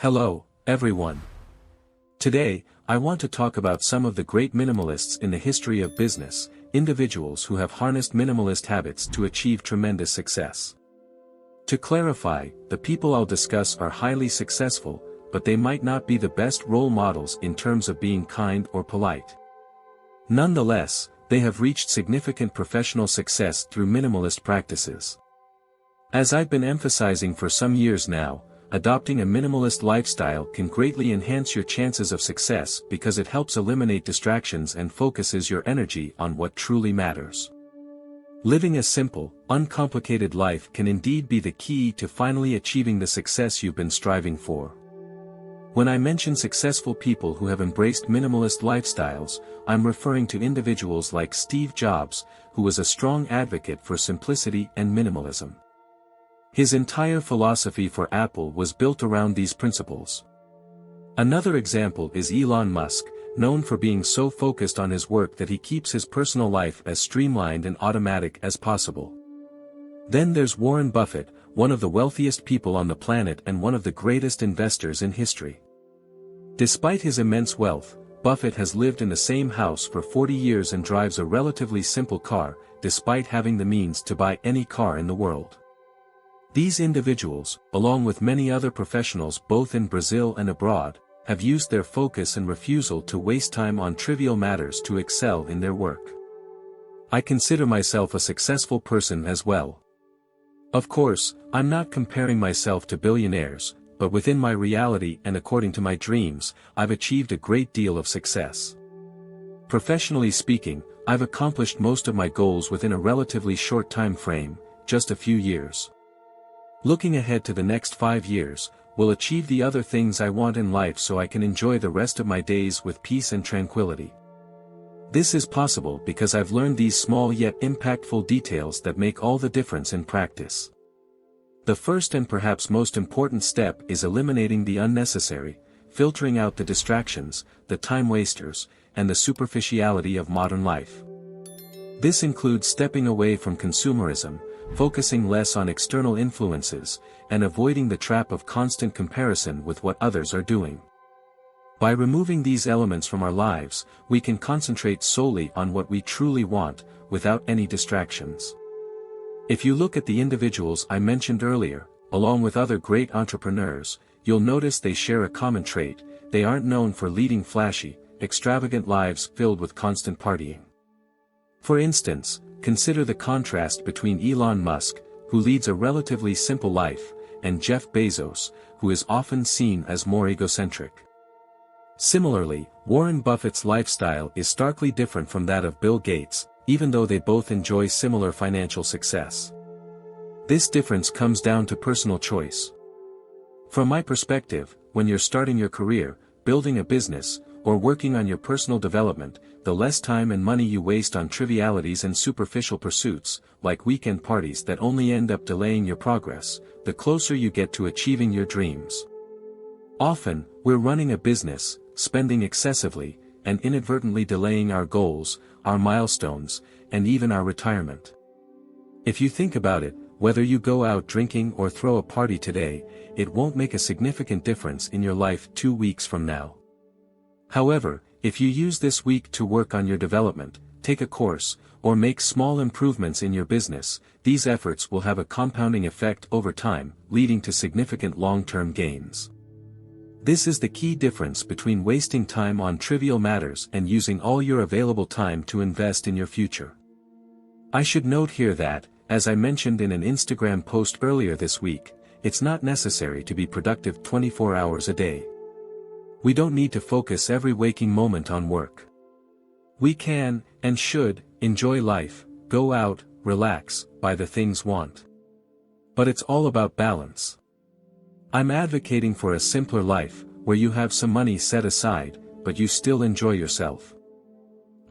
Hello, everyone. Today, I want to talk about some of the great minimalists in the history of business, individuals who have harnessed minimalist habits to achieve tremendous success. To clarify, the people I'll discuss are highly successful, but they might not be the best role models in terms of being kind or polite. Nonetheless, they have reached significant professional success through minimalist practices. As I've been emphasizing for some years now, adopting a minimalist lifestyle can greatly enhance your chances of success because it helps eliminate distractions and focuses your energy on what truly matters. Living a simple, uncomplicated life can indeed be the key to finally achieving the success you've been striving for. When I mention successful people who have embraced minimalist lifestyles, I'm referring to individuals like Steve Jobs, who was a strong advocate for simplicity and minimalism. His entire philosophy for Apple was built around these principles. Another example is Elon Musk, known for being so focused on his work that he keeps his personal life as streamlined and automatic as possible. Then there's Warren Buffett, one of the wealthiest people on the planet and one of the greatest investors in history. Despite his immense wealth, Buffett has lived in the same house for 40 years and drives a relatively simple car, despite having the means to buy any car in the world. These individuals, along with many other professionals both in Brazil and abroad, have used their focus and refusal to waste time on trivial matters to excel in their work. I consider myself a successful person as well. Of course, I'm not comparing myself to billionaires, but within my reality and according to my dreams, I've achieved a great deal of success. Professionally speaking, I've accomplished most of my goals within a relatively short time frame, just a few years. Looking ahead to the next 5 years, will achieve the other things I want in life so I can enjoy the rest of my days with peace and tranquility. This is possible because I've learned these small yet impactful details that make all the difference in practice. The first and perhaps most important step is eliminating the unnecessary, filtering out the distractions, the time wasters, and the superficiality of modern life. This includes stepping away from consumerism, focusing less on external influences, and avoiding the trap of constant comparison with what others are doing. By removing these elements from our lives, we can concentrate solely on what we truly want, without any distractions. If you look at the individuals I mentioned earlier, along with other great entrepreneurs, you'll notice they share a common trait: they aren't known for leading flashy, extravagant lives filled with constant partying. For instance, consider the contrast between Elon Musk, who leads a relatively simple life, and Jeff Bezos, who is often seen as more egocentric. Similarly, Warren Buffett's lifestyle is starkly different from that of Bill Gates, even though they both enjoy similar financial success. This difference comes down to personal choice. From my perspective, when you're starting your career, building a business, or working on your personal development, the less time and money you waste on trivialities and superficial pursuits, like weekend parties that only end up delaying your progress, the closer you get to achieving your dreams. Often, we're running a business, spending excessively, and inadvertently delaying our goals, our milestones, and even our retirement. If you think about it, whether you go out drinking or throw a party today, it won't make a significant difference in your life 2 weeks from now. However, if you use this week to work on your development, take a course, or make small improvements in your business, these efforts will have a compounding effect over time, leading to significant long-term gains. This is the key difference between wasting time on trivial matters and using all your available time to invest in your future. I should note here that, as I mentioned in an Instagram post earlier this week, it's not necessary to be productive 24 hours a day. We don't need to focus every waking moment on work. We can, and should, enjoy life, go out, relax, buy the things want. But it's all about balance. I'm advocating for a simpler life, where you have some money set aside, but you still enjoy yourself.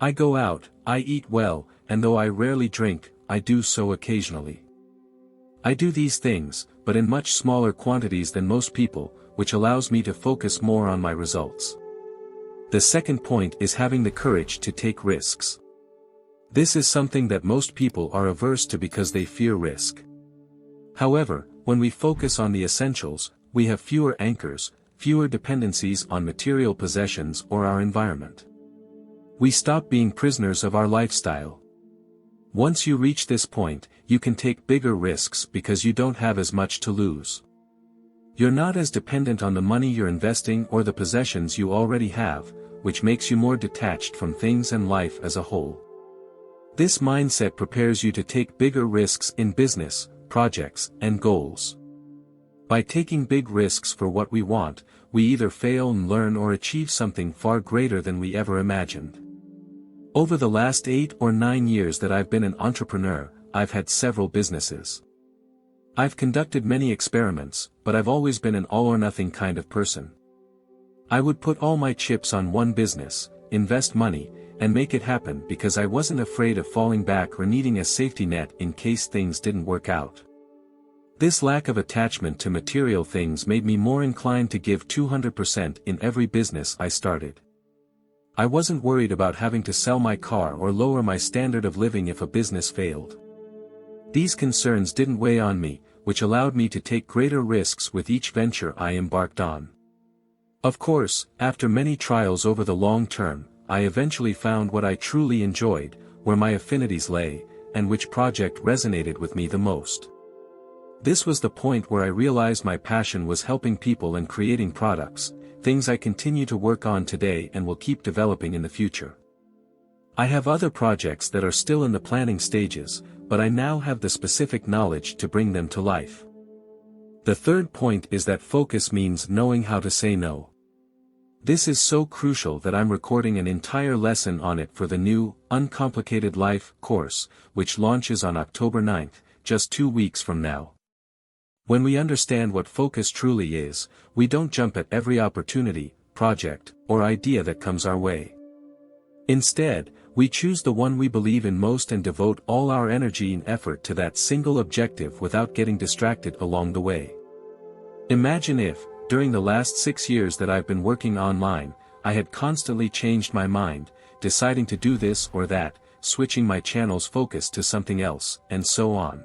I go out, I eat well, and though I rarely drink, I do so occasionally. I do these things, but in much smaller quantities than most people, which allows me to focus more on my results. The second point is having the courage to take risks. This is something that most people are averse to because they fear risk. However, when we focus on the essentials, we have fewer anchors, fewer dependencies on material possessions or our environment. We stop being prisoners of our lifestyle. Once you reach this point, you can take bigger risks because you don't have as much to lose. You're not as dependent on the money you're investing or the possessions you already have, which makes you more detached from things and life as a whole. This mindset prepares you to take bigger risks in business, projects, and goals. By taking big risks for what we want, we either fail and learn or achieve something far greater than we ever imagined. Over the last 8 or 9 years that I've been an entrepreneur, I've had several businesses. I've conducted many experiments, but I've always been an all-or-nothing kind of person. I would put all my chips on one business, invest money, and make it happen because I wasn't afraid of falling back or needing a safety net in case things didn't work out. This lack of attachment to material things made me more inclined to give 200% in every business I started. I wasn't worried about having to sell my car or lower my standard of living if a business failed. These concerns didn't weigh on me, which allowed me to take greater risks with each venture I embarked on. Of course, after many trials over the long term, I eventually found what I truly enjoyed, where my affinities lay, and which project resonated with me the most. This was the point where I realized my passion was helping people and creating products, things I continue to work on today and will keep developing in the future. I have other projects that are still in the planning stages, but I now have the specific knowledge to bring them to life. The third point is that focus means knowing how to say no. This is so crucial that I'm recording an entire lesson on it for the new, Uncomplicated Life course, which launches on October 9th, just 2 weeks from now. When we understand what focus truly is, we don't jump at every opportunity, project, or idea that comes our way. Instead, we choose the one we believe in most and devote all our energy and effort to that single objective without getting distracted along the way. Imagine if, during the last 6 years that I've been working online, I had constantly changed my mind, deciding to do this or that, switching my channel's focus to something else, and so on.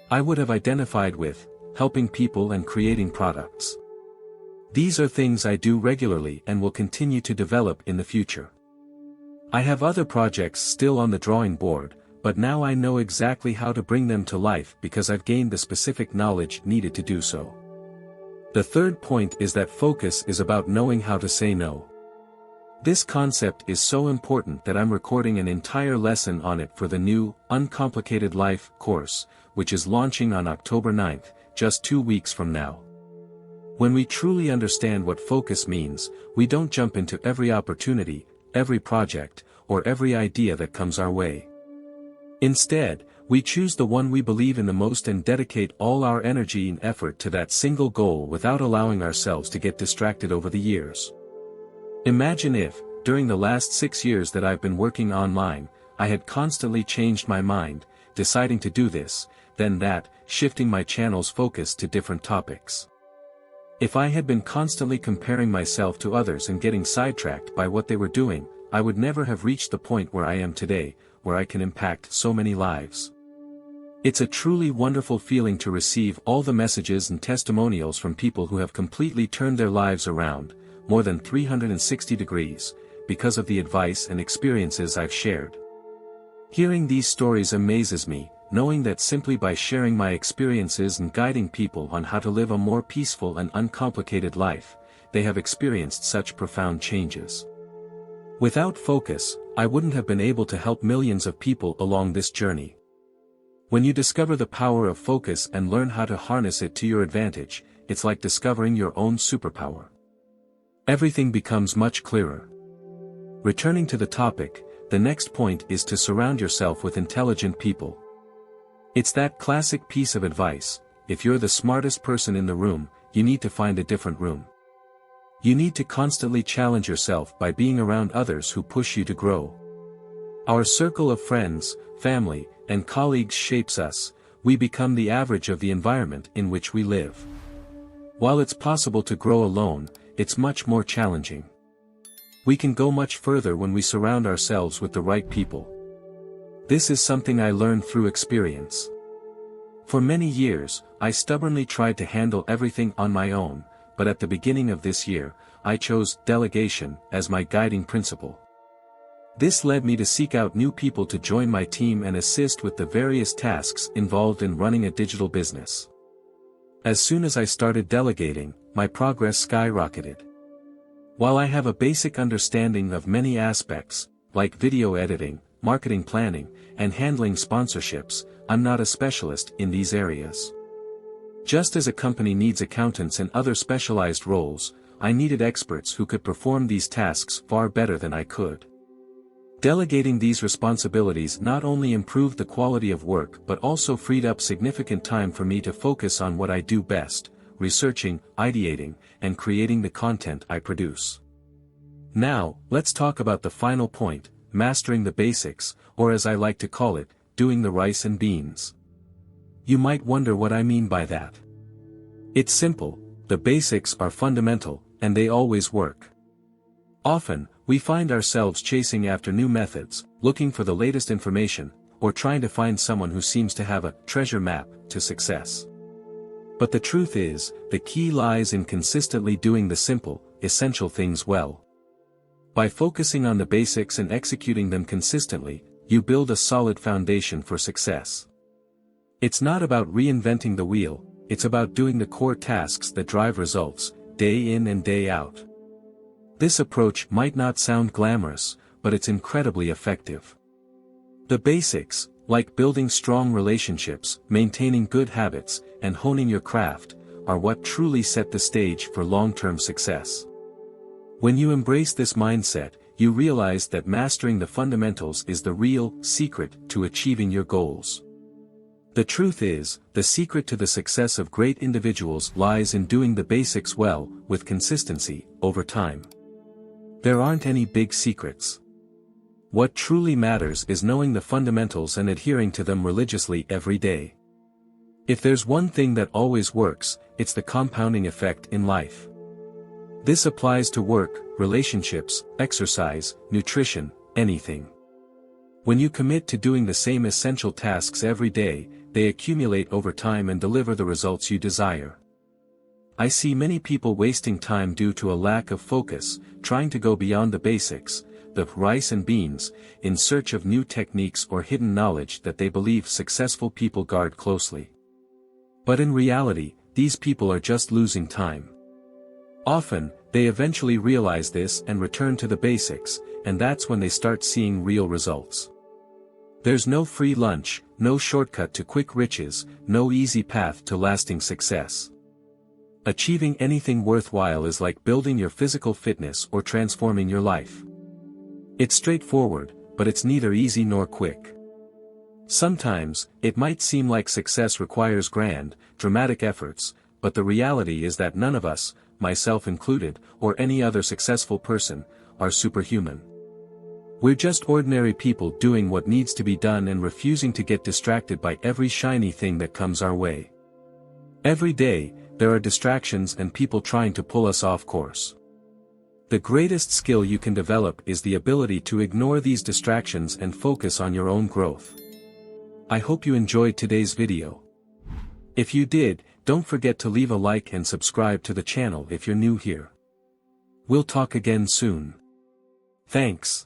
I would have identified with helping people and creating products. These are things I do regularly and will continue to develop in the future. I have other projects still on the drawing board, but now I know exactly how to bring them to life because I've gained the specific knowledge needed to do so. The third point is that focus is about knowing how to say no. This concept is so important that I'm recording an entire lesson on it for the new, Uncomplicated Life course, which is launching on October 9th, just 2 weeks from now. When we truly understand what focus means, we don't jump into every opportunity, every project, or every idea that comes our way. Instead, we choose the one we believe in the most and dedicate all our energy and effort to that single goal without allowing ourselves to get distracted over the years. Imagine if, during the last 6 years that I've been working online, I had constantly changed my mind, deciding to do this, then that, shifting my channel's focus to different topics. If I had been constantly comparing myself to others and getting sidetracked by what they were doing, I would never have reached the point where I am today, where I can impact so many lives. It's a truly wonderful feeling to receive all the messages and testimonials from people who have completely turned their lives around, more than 360 degrees, because of the advice and experiences I've shared. Hearing these stories amazes me, knowing that simply by sharing my experiences and guiding people on how to live a more peaceful and uncomplicated life, they have experienced such profound changes. Without focus, I wouldn't have been able to help millions of people along this journey. When you discover the power of focus and learn how to harness it to your advantage, it's like discovering your own superpower. Everything becomes much clearer. Returning to the topic, the next point is to surround yourself with intelligent people. It's that classic piece of advice: if you're the smartest person in the room, you need to find a different room. You need to constantly challenge yourself by being around others who push you to grow. Our circle of friends, family, and colleagues shapes us. We become the average of the environment in which we live. While it's possible to grow alone, it's much more challenging. We can go much further when we surround ourselves with the right people. This is something I learned through experience. For many years, I stubbornly tried to handle everything on my own, but at the beginning of this year, I chose delegation as my guiding principle. This led me to seek out new people to join my team and assist with the various tasks involved in running a digital business. As soon as I started delegating, my progress skyrocketed. While I have a basic understanding of many aspects, like video editing, marketing planning, and handling sponsorships, I'm not a specialist in these areas. Just as a company needs accountants and other specialized roles, I needed experts who could perform these tasks far better than I could. Delegating these responsibilities not only improved the quality of work but also freed up significant time for me to focus on what I do best: researching, ideating, and creating the content I produce. Now, let's talk about the final point: mastering the basics, or as I like to call it, doing the rice and beans. You might wonder what I mean by that. It's simple: the basics are fundamental, and they always work. Often, we find ourselves chasing after new methods, looking for the latest information, or trying to find someone who seems to have a treasure map to success. But the truth is, the key lies in consistently doing the simple, essential things well. By focusing on the basics and executing them consistently, you build a solid foundation for success. It's not about reinventing the wheel, it's about doing the core tasks that drive results, day in and day out. This approach might not sound glamorous, but it's incredibly effective. The basics, like building strong relationships, maintaining good habits, and honing your craft, are what truly set the stage for long-term success. When you embrace this mindset, you realize that mastering the fundamentals is the real secret to achieving your goals. The truth is, the secret to the success of great individuals lies in doing the basics well, with consistency, over time. There aren't any big secrets. What truly matters is knowing the fundamentals and adhering to them religiously every day. If there's one thing that always works, it's the compounding effect in life. This applies to work, relationships, exercise, nutrition, anything. When you commit to doing the same essential tasks every day, they accumulate over time and deliver the results you desire. I see many people wasting time due to a lack of focus, trying to go beyond the basics, the rice and beans, in search of new techniques or hidden knowledge that they believe successful people guard closely. But in reality, these people are just losing time. Often, they eventually realize this and return to the basics, and that's when they start seeing real results. There's no free lunch, no shortcut to quick riches, no easy path to lasting success. Achieving anything worthwhile is like building your physical fitness or transforming your life. It's straightforward, but it's neither easy nor quick. Sometimes, it might seem like success requires grand, dramatic efforts, but the reality is that none of us, myself included, or any other successful person, are superhuman. We're just ordinary people doing what needs to be done and refusing to get distracted by every shiny thing that comes our way. Every day, there are distractions and people trying to pull us off course. The greatest skill you can develop is the ability to ignore these distractions and focus on your own growth. I hope you enjoyed today's video. If you did, don't forget to leave a like and subscribe to the channel if you're new here. We'll talk again soon. Thanks.